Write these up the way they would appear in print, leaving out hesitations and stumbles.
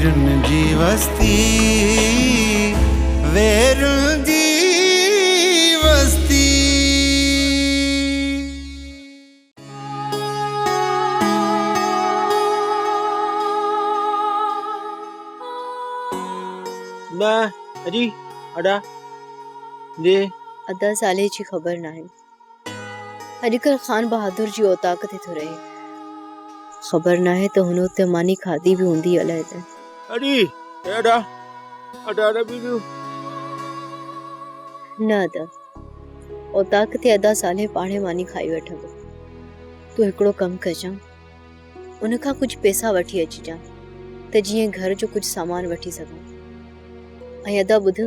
वेरुन जी वस्ती, वेरुन जी वस्ती। ना अजी अड़ा दे अदा साले जी खबर ना है। अॼुकल्ह खान बहादुर जी औताक ते थो रहे। ख़बर ना है तो हुन उते मानी खाधी भी हूंदी अलाए त। अड़ी अड़ा अड़ा अड़ा बीजू न अदा औताक ते अदा साले पाणे मानी खाई वठंदो। तू हिकिड़ो कम कजां, उन खां कुछ पैसा वठी अचिजां त जीअं घर जो कुछ सामान वठी सघां। ऐं अदा ॿुध,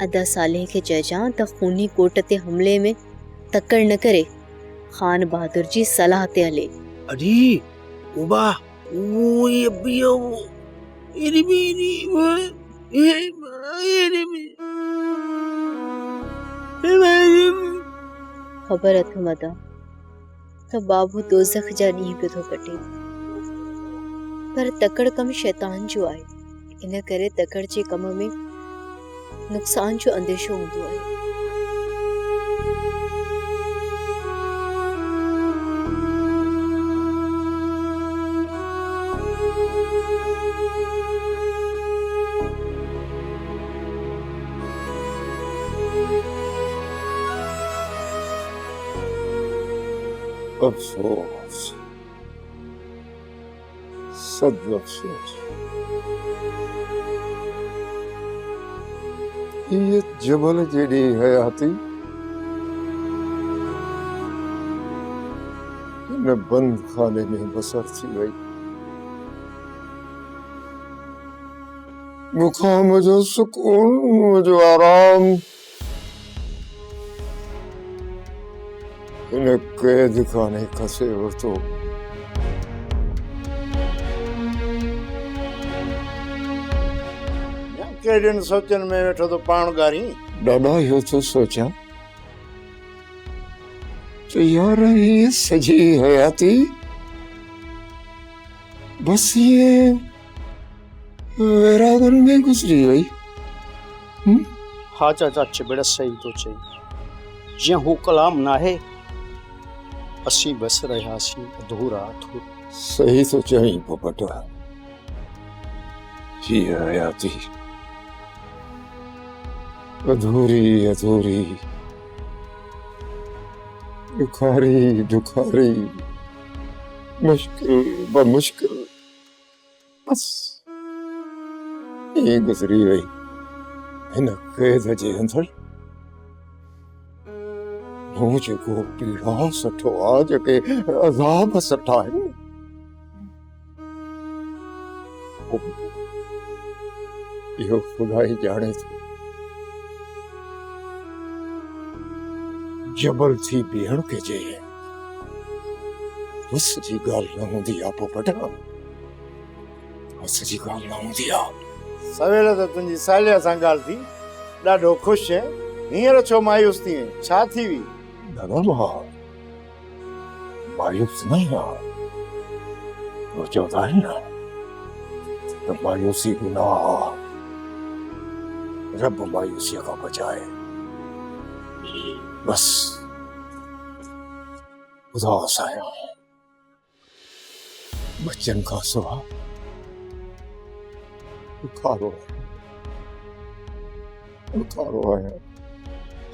अदा साले खे चइजां त खूनी कोट ते हमले में तकड़ न करे, खान बहादुर जी सलाह ते हले। अड़ी उबा वो ये बियो इरी बीरी वो ख़बर अथम अदा त बाबू दोज़ख जा ॾींहं पियो थो कटे, पर तकड़ कम शैतान जो आहे। इन करे तकड़ जे कम में नुक़सान जो अंदेशो हूंदो आहे। अफसोस, सद अफसोस। ये जबल जेडी हयाती इन बंद खाने में बसर थी वही। मुखा मुझो सुकून, मुझो आराम इन कैद खाने खसे वरतो। केड़िन सोचन में वेठो तो पाण गारी। ॾाढा इहो थो सोचां तो यार ये सजी हयाती बस ये वेरागन में गुजरी वही। हाँ चाचा चिबड़ सही तो चाहिए, जिया हू कलाम ना है असी बस रहासी अधूरा अधूरा। सही तो चाहिए पोपट, ये हयाती अधूरी अधूरी, दुखारी दुखारी, मुश्किल बमुश्किल, बस ये गुजरी वही हिन कैद जे अंदर। मुझे को पीड़ा सठो आ जके अज़ाब सठा है। यो खुदा ही जाने थो। जबल थी भेण के जे बस जी गाल न हूंदी आ पोपट, बस जी गाल न हूंदी आ। सवेल तो तुंहिंजी सालिया सां ॻाल्हि थी, ॾाढो ख़ुशि है। हींअर छो मायूस थी वहीं, छा थी हुई? दादा मायूस नहीं आ, वो चवंदा आहिनि न त मायूसी गुनाह आ, रब मायूसीअ खां बचाए। बस उदास आहियां, बच्चन खां सिवा उखारो आहियां।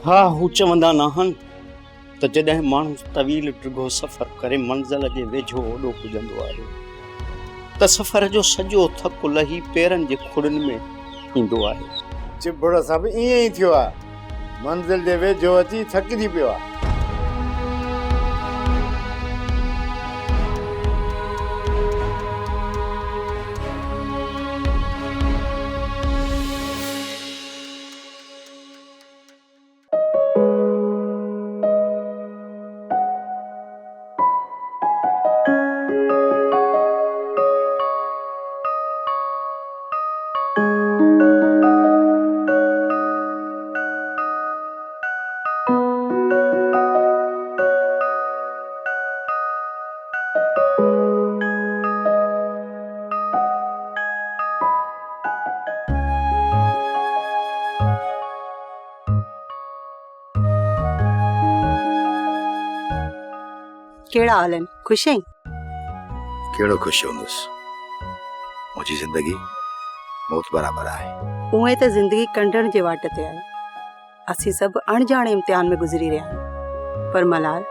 हाँ हू चवंदा न आहिनि त जॾहिं माण्हू तवील ड्रिघो सफ़र करे मंज़िल जे वेझो ओॾो पुॼंदो आहे त सफ़र जो सॼो थकु लही पेरनि जे खुड़नि में ईंदो आहे। चिबड़ सां बि ईअं ई थियो आहे, मंज़िल जे वेझो अची थकिजी पियो आहे। कहिड़ा हाल आहिनि? ख़ुशि आहीं? कहिड़ो ख़ुशि हूंदुसि, मुंहिंजी ज़िंदगी मौत बराबरि आहे। उहे त ज़िंदगी कंढण जे वाट ते आहे। असीं सभु अणॼाणे इम्तिहान में गुज़री रहिया आहियूं। पर मलार,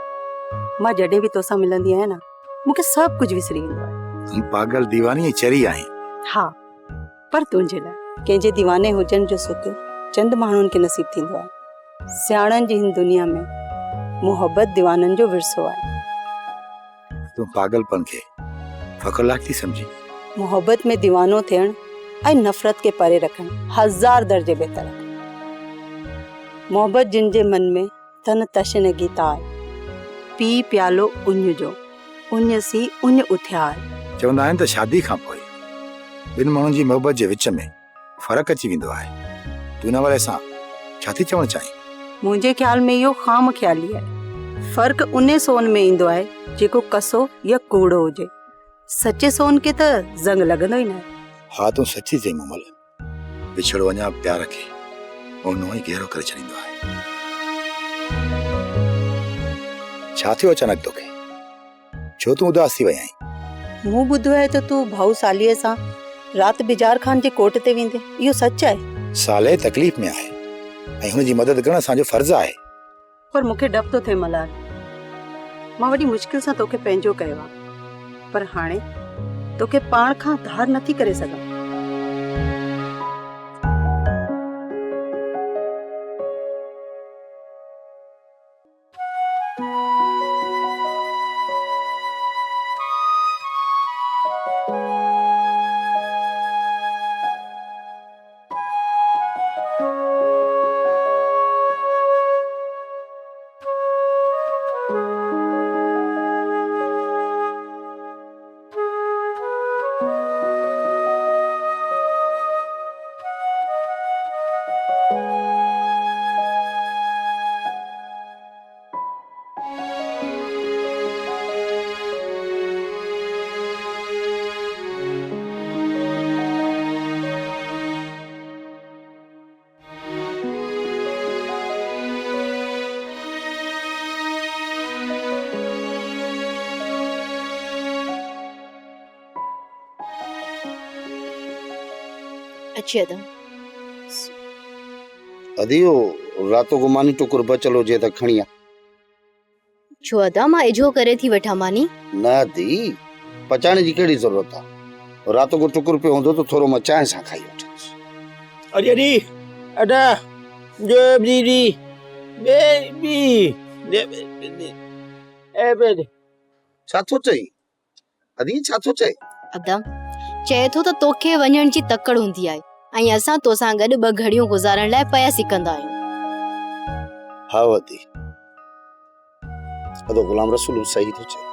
मां जॾहिं बि तोसां मिलंदी आहियां न, मूंखे सभु कुझु विसरी वेंदो आहे। तूं पागल दीवानी ऐं चरी आहीं। हा, पर तुंहिंजे लाइ कंहिंजे दीवाने हुजण जो सुख चंद माण्हुनि खे नसीब थींदो आहे। सियाणनि जी हिन दुनिया में मोहब्बत दीवाननि जो विरसो आहे। तूं पागलपन खे फ़ख़ुरलाक थी समझी। मोहब्बत में दीवानो थियण ऐं नफ़रत के परे रखण 1000 दर्जे बहितर आहे। मोहब्बत जिन जे मन में तन तशनगी तार, पी प्यालो उञ जो, उञ सी उञ उथियार। चवंदा आहिनि त शादी खां पोइ ॿिनि माण्हुनि जी मोहबत जे विच में फ़र्क़ु अची वेंदो आहे। तूं हिन वारे सां छा थी चवणु चाहीं? मुंहिंजे ख़्याल में इहो ख़ाम ख़्याली आहे। फ़र्क़ु उन सोन में ईंदो आहे जेको कसो या कूड़ो हुजे। सचे सोन के त ज़ंग लॻंदो ई न आहे। हा, तूं सची चई मोमल। विछड़ो अञा प्यार खे ओनो ई गहरो करे छॾींदो आहे। छा थियो अचानक तोखे? छो तूं उदास थी वई आहीं? मूं ॿुधो आहे त तूं भाऊ सालीअ सां राति बिजार खान जे कोट ते वेंदे। इहो सच आहे? साले तकलीफ़ में आहे ऐं हुनजी मदद करणु असांजो फर्ज़ आहे। पर मूंखे डप थो थिए मलार। मां वॾी मुश्किल सां तोखे पंहिंजो कयो आहे, पर हाणे तोखे पाण खां धार नथी करे सघां। अच्छी अदा अदियो रातो को मानी टुकुर बचल हुजे त खणी आ। छो अदा मां इजो करे थी वठा मानी? न दी, पचाइण जी कहिड़ी ज़रूरत आहे? रातो को टुकुर पियो हूंदो त थोरो मां चांहि सां खाई वठंदुसि। अरे अरे अदा जो दीदी बेबी ए बेबी छा थो चई? अदी छा थो चई? अदा चए थो त तोखे वञण जी तकड़ हूंदी आहे ऐं असां तोसां गॾु 2 घड़ियूं गुज़ारण लाइ पया सिकंदा आहियूं। हा वदी, अदो गुलाम रसूल सही थो चए।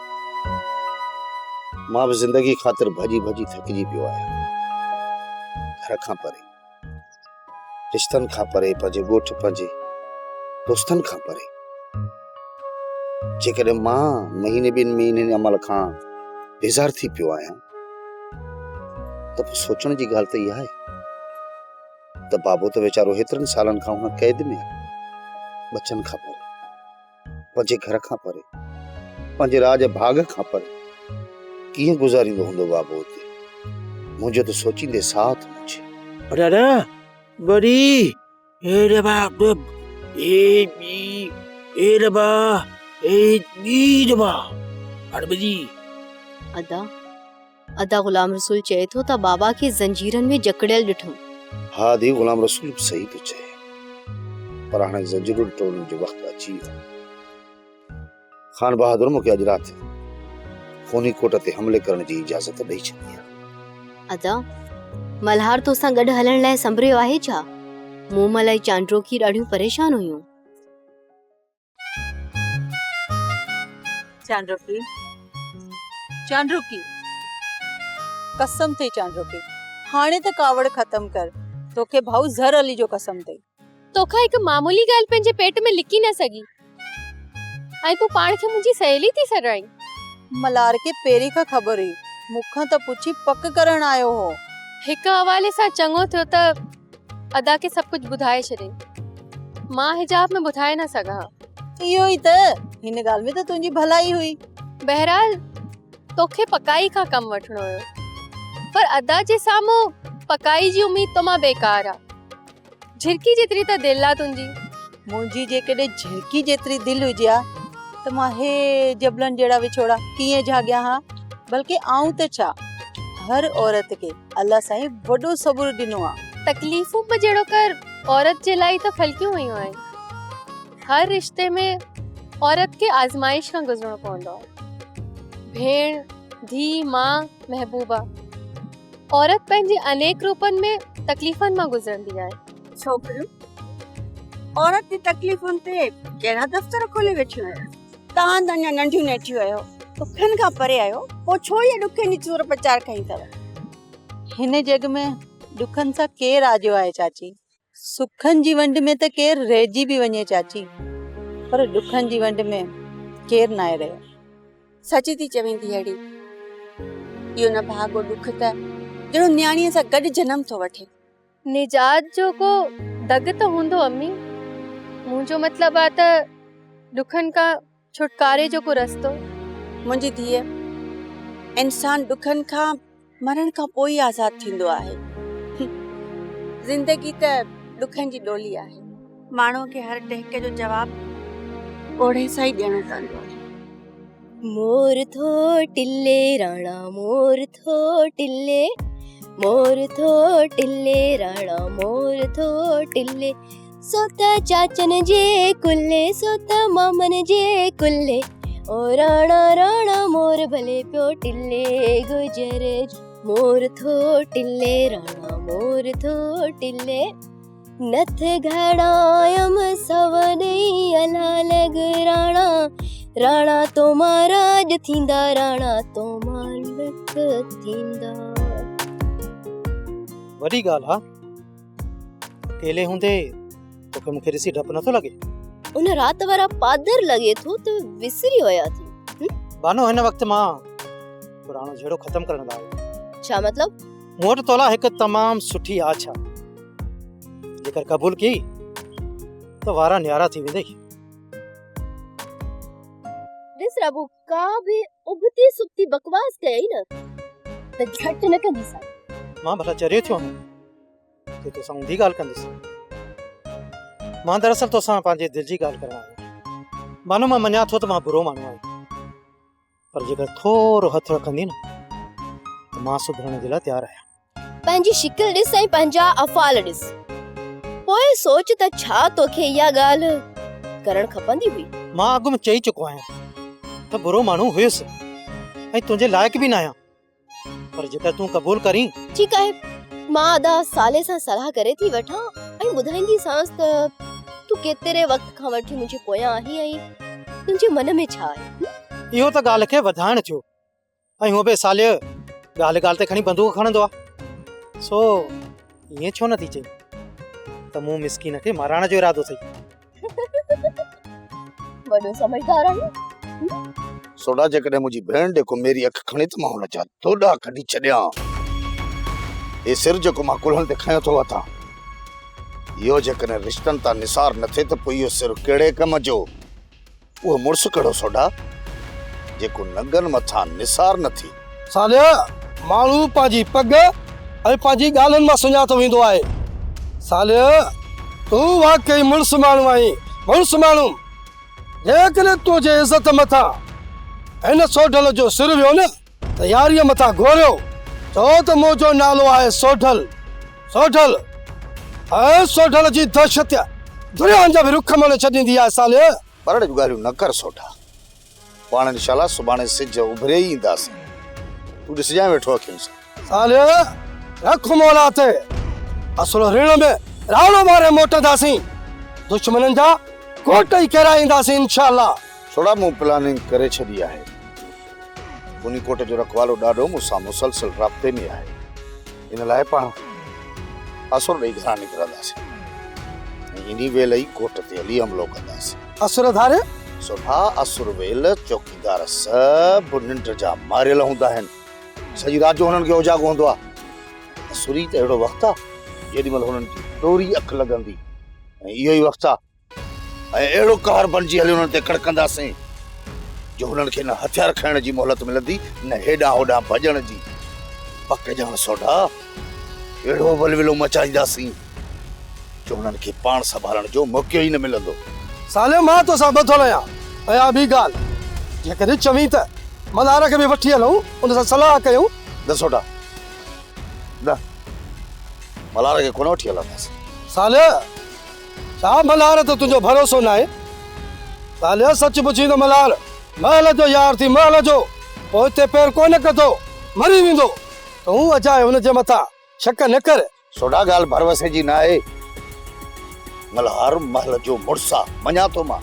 मां बि ज़िंदगी ख़ातिर भॼी भॼी थकिजी पियो आहियां। घर खां परे, रिश्तनि खां परे, पंहिंजे ॻोठ पंहिंजे दोस्तनि खां परे। जेकॾहिं मां महीने 2 महीने अमल खां बेज़ार थी पियो आहियां त पोइ सोचण जी ॻाल्हि त इहा आहे त बाबो त वीचारो हेतिरनि सालनि खां हुन क़ैद में आहे। बचनि खां परे, पंहिंजे घर खां परे, पंहिंजे राज भाग खां परे कीअं गुज़ारींदो हूंदो बाबो हुते? मुंहिंजो त सोचींदे साथ मुझे। अरे अरे बड़ी ए रे बाप ए रे बा ए बी रे बा अरे बजी अदा गुलाम रसूल चए थो त बाबा खे जंजीरनि में जकड़ियल ॾिठो। हा दी, गुलाम रसूल सही थो चए, पर हाणे जंजीरुनि टोड़नि जो वक़्तु अची वियो। खान बहादुर मूंखे अॼु राति फोनी कोट ते हमले करण जी इजाज़त ॾेई छॾी आहे। अदा मल्हार तोसां गॾु हलण लाइ संभरियो आहे छा? मूं मलाई चांड्रोकी ॾाढियूं परेशान हुयूं। चांड्रोकी कसम थई चांड्रोकी, हाणे त कावड़ खत्म कर। तोखे भाऊ ज़र अली जो कसम थई। तोखा हिकु मामूली ॻाल्हि पंहिंजे पेट में लिकी न सघी ऐं तूं पाण खे मुंहिंजी सहेली थी सॾाई। मलार के पेरी खां ख़बर हुई, मूंखां त पुछी पक करण आयो हो। हिकु हवाले सां चङो थियो त अदा खे सभु कुझु ॿुधाए छॾे। मां हिजाब में ॿुधाए न सघां। इहो ई त, हिन ॻाल्हि में त तुंहिंजी भलाई हुई। बहरहाल तोखे पकाई खां कम वठणो हुयो, पर अदा जे साम्हूं पकाई जी उम्मीद तो मां बेकार आ। झिरकी जेतिरी त दिल आ तुंहिंजी। मुंहिंजी जेकॾहिं झिरकी जेतिरी दिलि हुजे हा त मां हे जबलनि जहिड़ा विछोड़ा कीअं जाॻिया हा। बल्कि आऊं त छा, हर औरत खे अल्लाह साईं वॾो सबुर ॾिनो आहे। तकलीफ़ूं बि जहिड़ो कर औरत जे लाइ त फलकियूं हुयूं आहिनि। हर रिश्ते में औरत खे आज़माइश खां गुज़रणो पवंदो आहे। भेण, धी, मां, महबूबा, औरत पंहिंजे अनेक रूपनि में तकलीफ़नि मां गुज़रंदी आहे। छोकिरियूं, औरत जी तकलीफ़ुनि ते कहिड़ा दफ़्तर खोले वेठियूं आहियो? तव्हां त अञा नंढियूं नेठियूं आहियो, ॾुखनि खां परे आहियो, पोइ छो इहे ॾुखनि जी चूर प्रचार कई अथव? हिन जग में ॾुखनि सां केरु आजो आहे चाची? सुखनि जी वंड में त केरु रहिजी बि वञे चाची, पर ॾुखनि जी वंड में केरु न आहे रहियो। सची थी चवीं धीअड़ी, इहो न भागो ॾुख त जहिड़ो न्याणीअ सां गॾु जनम थो वठे। निजात जो को दग त हूंदो अम्मी। मुंहिंजो मतिलबु आहे त ॾुखनि खां छुटकारे जो को रस्तो। मुंहिंजी धीअ, इंसान ॾुखनि खां मरण खां पोइ आज़ाद थींदो आहे। ज़िंदगी त ॾुखनि जी डोली आहे। माण्हूअ खे हर टहिके जो जवाब ओढ़े सां ई ॾियणो पवंदो आहे। मोर थो टिल्ले राणा मोर थो टिल्ले, मोर थो टिल्ले राणा मोर थो टिल्ले, सो त चाचन जे कुल्ले सो त मामन जे कुल्ले, ओ राणा राणा मोर भले पियो टिल्ले गुजर। मोर थो टिल्ले राणा मोर थो टिल्ले, नथ घड़ायम सवने अलालग राणा, राणा तो महाराज थींदा राणा तो मालिक थींदा। वॾी ॻाल्हि आहे, अकेले हूंदे तोखे मूंखे ॾिसी डपु नथो लॻे? उन रात वारा पादर लगे थो तो विसरी होया थी। बानो हिन वक्त मां पुराणो झेड़ो ख़त्म करण लाइ आयो। छा मतलब? मूं वटि तोला हिकु तमामु सुठी आछ आहे, जेकर क़बूल की त वारा न्यारा थी वेंदई। ॾिस रबू, का भी उबती सुबती बकवास कई न त झट न कंदी सा। मां भला चरियो थियो आहियां कि तोसां ऊंधी ॻाल्हि कंदुसि। मां दरअसल तोसां पंहिंजे दिलि जी ॻाल्हि करण आहियां। मानो मां मञा थो त मां बुरो माण्हू आहियां, पर जेकर थोरो हथु रखंदी न त मां सुधरण जे लाइ तयारु आहियां। पंहिंजी शिकिल ॾिस ऐं पंहिंजा अफ़ाल ॾिस, पोइ सोच त छा तोखे इहा ॻाल्हि करण खपंदी हुई। मां अॻु में चई चुको आहियां त बुरो माण्हू हुयुसि ऐं तुंहिंजे लाइक़ बि न आहियां, पर जेकर तूं क़बूल करी। ठीकु आहे, मां अदा साले सां सलाह करे थी वठां ऐं ॿुधाईंदी सांस त तूं केतिरे वक़्त खां वठी मुंहिंजे पोयां आहीं ऐं तुंहिंजे मन में छा आहे। इहो त ॻाल्हि खे वधाइण थियो, ऐं उहो बि साले ॻाल्हि ॻाल्हि ते खणी बंदूक खणंदो आहे। सो ईअं छो नथी चई त मूं मिसकीन खे मारण जो इरादो अथई? वॾो समझदार आहे। सोडा जेकॾहिं मुंहिंजी भेण जेको मेरी अख खणी त मां हुन जा दोॾा कढी छॾियां। हे सिर जेको मां कुल्हनि ते खयो थो वठां, इहो जेकॾहिं रिश्तनि तां निसार न थिए त पोइ इहो सिर कहिड़े कम जो? उहो मुड़ुसु कहिड़ो सोडा जेको नंगनि मथां निसार न थी। सालिया, माण्हू पंहिंजी पग ऐं पंहिंजी ॻाल्हियुनि मां सुञातो वेंदो आहे। सालिया, तूं वाकई मुड़ुसु माण्हू आहीं, मुड़ुसु माण्हू। जेकॾहिं तुंहिंजे इज़त मथां हिन सोढल जो सिर वियो न त यारीअ मथां घोरियो, छो त मुंहिंजो नालो आहे सोढल। सोढल ऐं सोढल जी दहशत दुनिया जा बि रुख मन छॾींदी आहे। सालिया, पर जूं ॻाल्हियूं न कर सोडा, पाण इंशाल्लाह सुभाणे सिज उभरे ई ईंदासीं। तूं ॾिसजांइ वेठो अखियुनि सां। सालिया, रख मौला ते असुल ऋण में रावणो मारे मोटंदासीं, दुश्मननि जा कोट ई किराईंदासीं इंशाल्लाह। सोडा मूं प्लानिंग करे छॾी आहे। उन कोट जो रखवालो ॾाढो मूंसां मुसलसल राब्ते में आहे। इन लाइ पाण असुर ॾेई घरां निकिरंदासीं ऐं इन वेल ई कोट ते हली हमलो कंदासीं। असुर धारे सुठा असुर वेल चौकीदार सभु निंड जा मारियल हूंदा आहिनि। सॼी राति जो हुननि खे उजाॻो हूंदो आहे। असुरी त अहिड़ो वक़्तु आहे जेॾी महिल हुननि जी डोरी अखि लॻंदी, ऐं इहो ई वक़्तु आहे ऐं अहिड़ो कहर बणिजी हली हुननि ते कड़कंदासीं जो हुननि खे न हथियार खणण जी मोहलत मिलंदी न हेॾां होॾां भॼण जी। पक ॼाण सोडा अहिड़ो वलविलो मचाईंदासीं जो हुननि खे पाण संभालण जो मौक़ो ई न मिलंदो। साले मां तो सां ॿधल आहियां ऐं ॿी ॻाल्हि जेकॾहिं चवीं त मल्हार खे बि वठी हलूं उन सां सलाह कयूं। न सोडा न, मल्हार खे कोन वठी हलंदासीं। साले छा मल्हार ते तुंहिंजो भरोसो न आहे? साले सच पुछी त मल्हार महल जो यार थी महल जो पोइ हिते पैर कोन कंदो मरी वेंदो। तूं अचाए हुनजे मथां शक न कर। सोडा ॻाल्हि भरवसे जी न आहे। मल्हार महल जो मुड़ुस आहे मञा थो मां,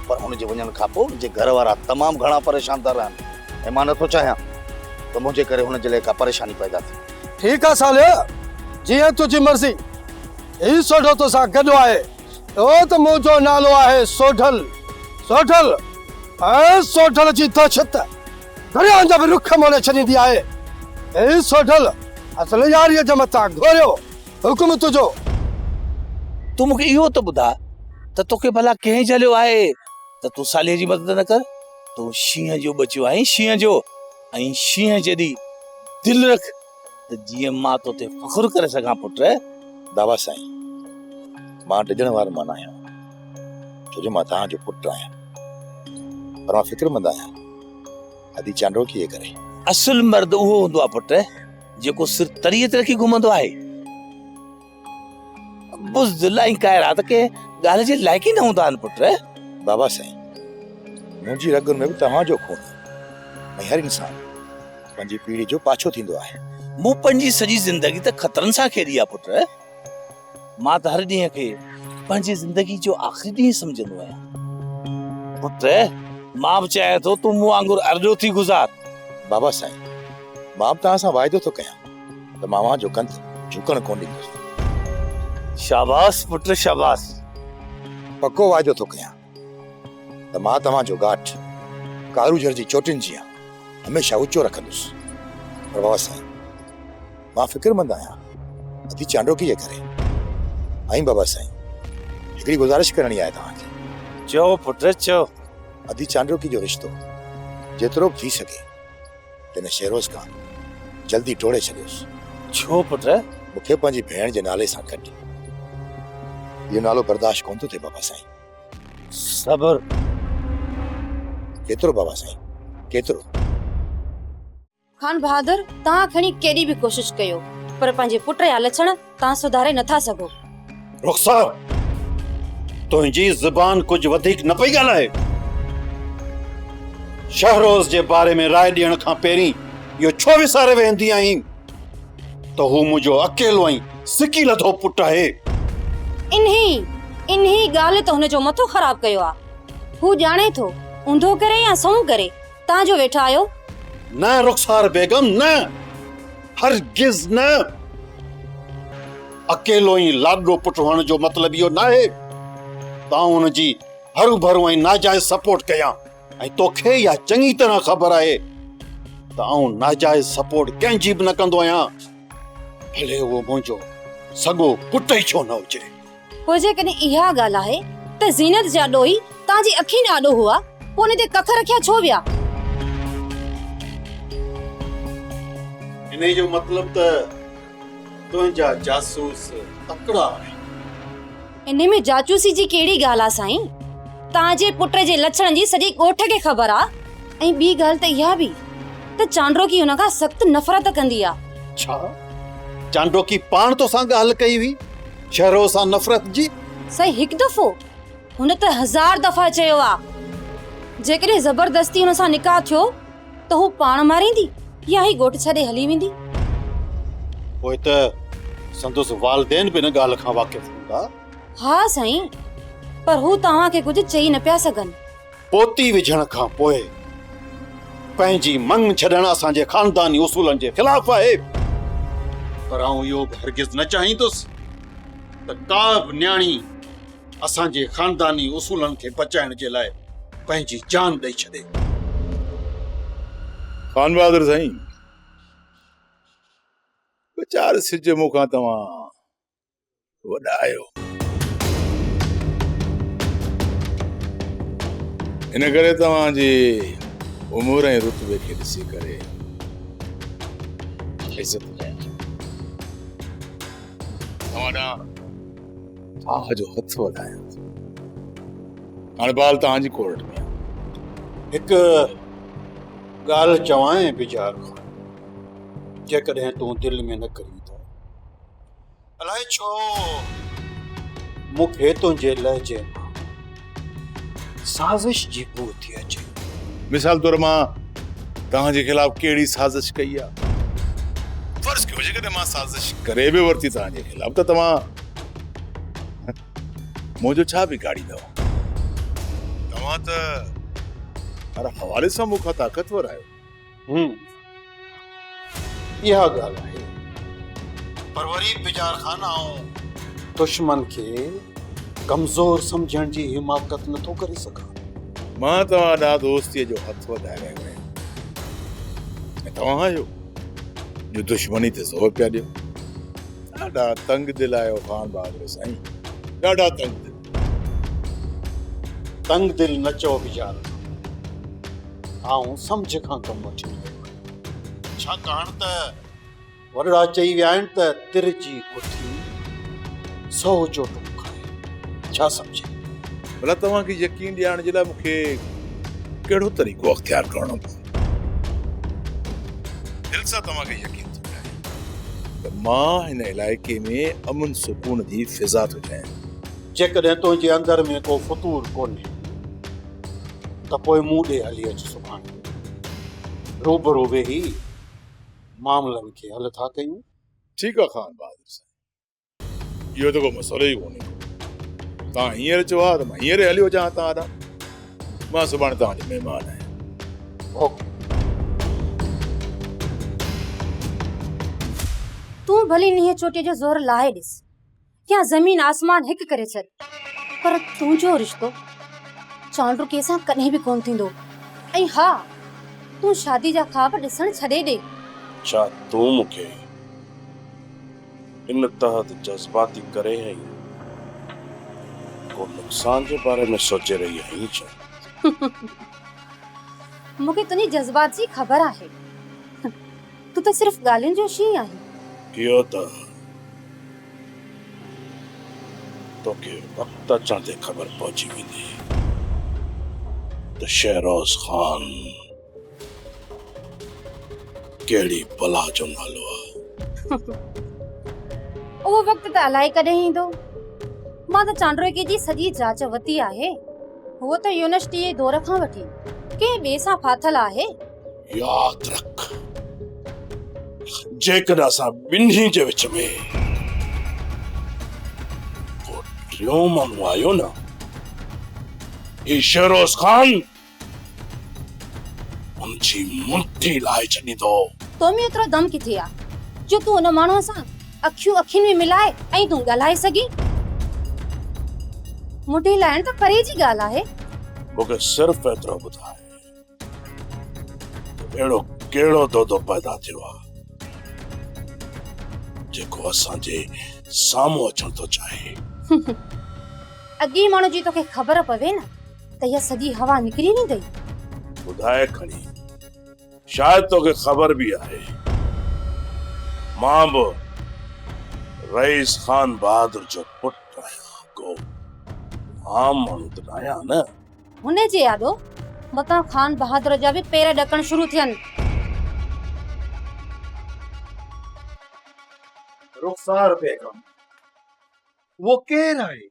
पर हुनजे वञण खां पोइ हुनजे घर वारा तमामु घणा परेशान था रहनि ऐं मां नथो चाहियां त मुंहिंजे करे हुनजे लाइ का परेशानी पैदा थिए। ठीक आहे साले जीअं तुंहिंजी मर्ज़ी। ही सोढो तोसां गॾु आहे तो त मुंहिंजो नालो आहे सोढल। सोढल ऐं सोढल जी दहशत दरिया जा बि रुख मोड़े छॾींदी आहे। हे सोढल असल यारीअ जे मथां घोरियो हुकुम तुंहिंजो। तू मूंखे इहो त ॿुधा त तोखे भला कंहिं झलियो आहे त तूं सालीअ जी मदद न कर। तूं शींहं जो बचियो आहीं शींहं जो, ऐं शींहं जॾहिं दिलि रख त जीअं मां तोते फ़ख्रु करे सघां पुट। बाबा साईं मां डिॼण वारो मां न आहियां, छो जो मां तव्हांजो पुटु आहियां, पर मां फ़िक्रमंद आहियां अदी चांडो कीअं करे। असुल मर्द उहो हूंदो आहे पुट जेको सिर तरीअ ते रखी घुमंदो आहे। बुज़दिल ऐं कायरात के ॻाल्हि जे लाइक़ ई न हूंदा आहिनि पुट। बाबा साईं मुंहिंजी रॻुनि में बि तव्हांजो खून ऐं हर इंसान पंहिंजी पीढ़ी जो पाछो थींदो आहे। मूं पंहिंजी सॼी ज़िंदगी त ख़तरनि सां खेॾी आहे पुट। मां त हर ॾींहं खे पंहिंजी ज़िंदगी जो आख़िरी ॾींहुं सम्झंदो आहियां पुट। मां बि चाहियां थो तूं मूं वांगुरु अर्जो थी गुज़ार। बाबा साईं मां बि तव्हां सां वाइदो थो कयां त मां जो कंध झुकण कोन ॾींदुसि। शाबाश पुट शाबाश। पको वाइदो थो कयां त मां तव्हांजो घाट कारूजर जी चोटिन जी हमेशा ऊचो रखंदुसि। पर बाबा साईं मां फ़िक्रमंद आहियां अदी चांडो कीअं करे। ऐं बाबा साईं हिकिड़ी गुज़ारिश करणी आहे तव्हांखे। चओ पुट चओ। अदी चांडोकी जो रिश्तो जेतिरो बि थी सघे हिन शहरोज़ खां जल्दी टोड़े छॾियोसि। छो पुट? मूंखे पंहिंजी भेण जे नाले सां गॾु इहो नालो बर्दाश्त कोन थो थिए बाबा साईं। सब्र। केतिरो बाबा साईं केतिरो? खान बहादुर तव्हां खणी केॾी बि कोशिश कयो पर पंहिंजे पुट जा लक्षण तव्हां सुधारे नथा सघो। रुखसार तुंहिंजी ज़बान कुछ वधीक न पई ॻाल्हाए। शहरोज़ जे बारे में राय ॾियण खां पहिरीं इहो छो विसारे वेंदी आहीं त हू मुंहिंजो अकेलो ऐं सिकी लथो पुटु आहे। इन्ही ॻाल्हि त हुनजो मथो ख़राब कयो आहे। हू ॼाणे थो ऊंधो करे या सऊं करे तव्हां जो वेठा आहियो। न रुखसार बेगम न, हरगिज़ न। अकेलो ई लाडो पुटु हुअण जो मतिलबु इहो न आहे त हुनजी हरू भरू ऐं नाजाइज़ सपोर्ट कयां। ऐं तोखे या चङी तरह ख़बर आहे त नाजाइज़ सपोर्ट कंहिंजी बि न कंदो आहियां, भले उहो मुंहिंजो सॻो पुटु ई छो न हुजे। पोइ जेकॾहिं इहा ॻाल्हि आहे त ज़ीनत जा ॾोही तव्हांजी अखियुनि आॾो हुआ पोइ उन ते कख रखिया छो विया? इन जो मतिलबु त तुंहिंजा जासूस तकड़ा आहिनि। इन में जाचूसी जी कहिड़ी ॻाल्हि आहे साईं? तव्हांजे पुट जे लक्षण जी सॼी ॻोठ खे ख़बर आहे। ऐं ॿी ॻाल्हि त इहा बि त चांडोकी हुन खां सख़्त नफ़रत कंदी आहे। छा चांडोकी पाण तोसां ॻाल्हि कई हुई शहरो सां नफ़रत जी? साईं हिकु दफ़ो हुन त 1000 दफ़ा चयो आहे जेकॾहिं ज़बरदस्ती हुन सां निकाह थियो त हू पाण मारींदी या ही ॻोठ छॾे हली वेंदी। पोइ त संदुस वालिदैन बि इन ॻाल्हि खां वाक़िफ़ हूंदा। हा साईं पर हू तव्हांखे कुझु चई न पिया सघनि। पोती विझण खां पोइ पंहिंजी मंग छॾण असांजे ख़ानदानी उसूलनि जे ख़िलाफ़ आहे। पर आऊं इहो हरगिज़ न चाहींदुसि त का बि न्याणी असांजे ख़ानदानी उसूलनि खे बचाइण जे लाइ पंहिंजी जान ॾेई छॾे। खान बहादुर साईं वीचार सिज मूंखां तव्हां वॾा आहियो। इन करे तव्हांजी उमिरि ऐं रुतबे खे ॾिसी करे इज़त कयां तव्हां तव्हांजो हथ वधायां हाणे बाल तव्हांजी कोर्ट में हिकु ॻाल्हि चवां बिजार खां जेकॾहिं तूं दिलि में न करी थो अलाए छो मूंखे तुंहिंजे लहजे मां साज़िश जी बू थी अचे मिसाल तौर मां तव्हांजे ख़िलाफ़ कहिड़ी साज़िश कई आहे फर्ज़ कयो जेकॾहिं मां साज़िश करे बि वरिती तव्हांजे ख़िलाफ़ त तव्हां मुंहिंजो छा बिगाड़ींदव तव्हां त हर हवाले सां मूंखां ताक़तवर आहियो इहा ॻाल्हि आहे पर वरी बिजार खान आऊं दुश्मन खे कमज़ोर सम्झण जी हिमाकत नथो करे सघां मां तव्हां ॾांहुं दोस्तीअ जो हथ वधाए रहियो आहियां ऐं तव्हां आहियो जो दुश्मनी ते ज़ोर पिया ॾियो ॾाढा तंग दिल आहियो ख़ान बहादुर साईं ॾाढा तंग दिल न चओ बिजार आऊं सम्झ खां कमु वठी रहियो छाकाणि त वॾड़ा चई विया आहिनि त तिर जी गुठी 100 जो टुक खाए छा सम्झे भला तव्हांखे यकीन ॾियारण जे लाइ मूंखे कहिड़ो तरीक़ो अख़्तियार करणो पवंदो दिलि सां तव्हांखे यकीन थो ॾियां त मां हिन इलाइक़े में अमन सुकून जी फिज़ा थो ठाहियां जेकॾहिं तुंहिंजे अंदर में को फतूर कोन्हे त पोइ मूं ॾे हली अच सुभाणे रूबरू वेही मामलनि खे हल था कयूं ठीकु आहे ख़ान बहादुर साईं इहो त को मसइलो ई कोन्हे तव्हां हींअर चयो आहे त मां हींअर हली वञा तव्हां ॾांहुं मां सुभाणे तव्हांजो महिमान आहियां तूं भली नीह चोटी जो ज़ोर लाहे ॾिस या ज़मीन आसमान हिकु करे छॾ पर तुंहिंजो रिश्तो चांडू कंहिंसां कॾहिं बि कोन थींदो ऐं हा तूं शादी जा ख्वाब ॾिसण छॾे ॾे छा तूं मूंखे इन तहत जज़्बाती करे है को नुक़सान जे बारे में सोचे रही है छा मूंखे तुंहिंजी जज़्बात जी ख़बर आहे तूं त सिर्फ़ ॻाल्हियुनि जो शी आहीं इहो त तोखे वक़्त अचण ते ख़बर पहुची वेंदी त शहरोज़ ख़ान कहिड़ी बला जो नालो आहे उहो वक़्तु त अलाए कॾहिं ईंदो मां त चांडुके जी सॼी जांच वरिती आहे उहो त यूनिवर्सिटी जे दौर खां वठी कंहिं ॿिए सां फाथल आहे याद रख जेकॾहिं असां ॿिन्ही जे विच में को टियों माण्हू आयो न ही शहरोज़ ख़ान उनजी मुट्ठी लाहे छॾींदो तो में एतिरो दम किथे आहे जो तूं हुन माण्हूअ सां अखियूं अखियुनि में मिलाए ऐं तूं ॻाल्हाए सघी मुट्ठी लाइण त परे जी ॻाल्हि आहे मूंखे सिर्फ़ एतिरो ॿुधाए अहिड़ो कहिड़ो दौदो पैदा थियो आहे जेको असांजे साम्हूं अचण थो चाहे अॻे माण्हू जी तोखे ख़बर पवे न त इहा सॼी हवा निकिरी वेंदी ॿुधाए खणी शायदि तोखे ख़बर बि आहे मां बि रईस ख़ान बहादुर जो पुटु आहियां को आम माण्हू त आहियां न हुन जे यादो मतां ख़ान बहादुर जा बि पेर ॾकण शुरू थियनि रुख़सार बेगम वो केरु आहे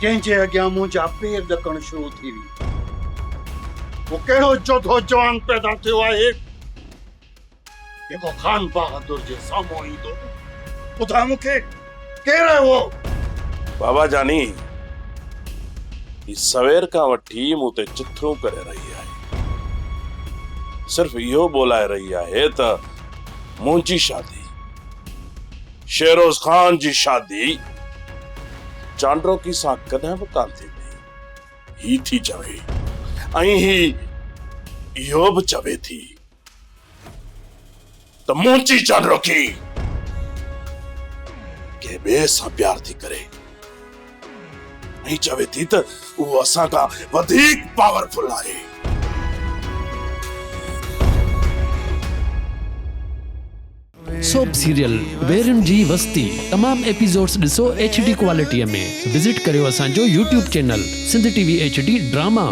जंहिंजे अॻियां मुंहिंजा पेर ॾकण शुरू थी वई वो कहिड़ो चौथो जवान पैदा थियो आहे जेको ख़ान बहादुर जे साम्हूं ईंदो ॿुधाए मूंखे केरु आहे वो बाबा जानी ही सवेर खां वठी मूं ते चिथरूं करे रही आहे सिर्फ़ इहो ॿोलाए रही आहे त मुंहिंजी शादी शेरोज़ ख़ान जी शादी चांडरोकी सां कॾहिं बि कान थींदी ही थी चवे ऐं ही इहो बि चवे थी त मुंहिंजी चांडरोकी के ॿिए सां प्यार थी करे ऐं तॾहिं चवे थी त उहो असां खां वधीक पावरफुल आहे। सोप सीरियल वेरन जी वस्ती तमाम एपिसोड्स ॾिसो HD क्वालिटीअ में। विजिट करियो असांजो YouTube channel Sindh TV HD drama.